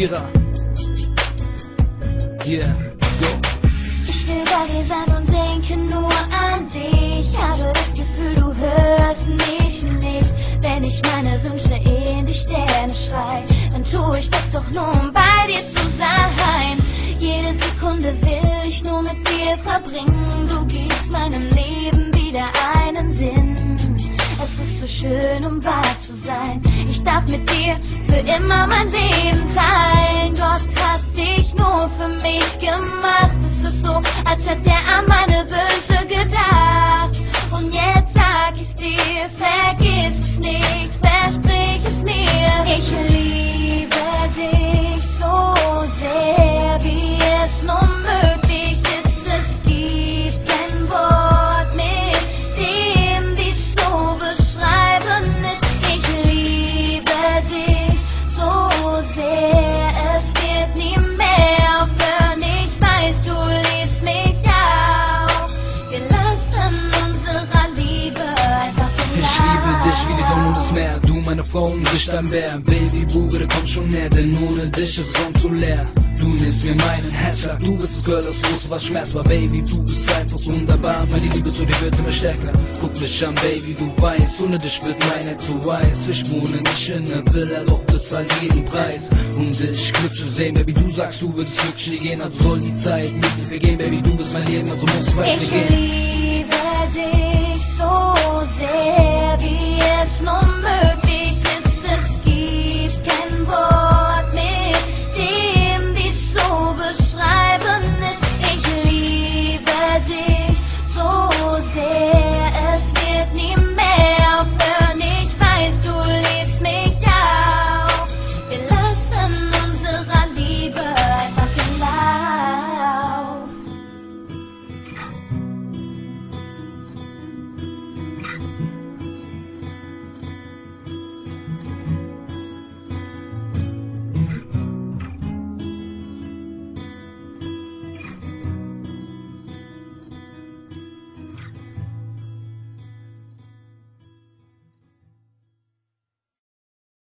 Kira. Yeah, go. Ich will bei dir sein und denke nur an dich. Habe das Gefühl, du hörst mich nicht. Wenn ich meine Wünsche in die Sterne schrei, dann tue ich das doch nur, um bei dir zu sein. Jede Sekunde will ich nur mit dir verbringen. Du gibst meinem Leben wieder einen Sinn. Es ist so schön, um wahr zu sein. Ich darf mit dir für immer mein Leben teilen. Gott hat dich nur für mich gemacht. Es ist so, als hätte er an meine Wünsche gedacht. Und jetzt sag ich's dir, vergiss es nicht, versprich es mir. Ich liebe dich so sehr, wie es nur möglich ist. Es gibt kein Wort, mit dem dies so beschreiben ist. Ich liebe dich so sehr, es wird nie mehr aufhören. Ich weiß, du liebst mich auch. Wir lassen unserer Liebe einfach im Ich liebe dich wie die Sonne und das Meer. Du meine Frau und ich dein Bär. Baby, Bube, komm schon näher, denn ohne dich ist Sonne zu leer. Du nimmst mir meinen Herzschlag, du bist das Girl, das wusste, was Schmerz war. Baby, du bist einfach so wunderbar. Meine Liebe zu dir wird immer stärker. Guck mich an, Baby, du weißt, ohne dich wird mein Herz so weiß. Ich wohne nicht in der Villa, doch bezahl jeden Preis. Und ich glück zu sehen, Baby, du sagst, du würdest glücklich gehen. Also soll die Zeit mit dir vergehen, Baby, du bist mein Leben, also muss weitergehen.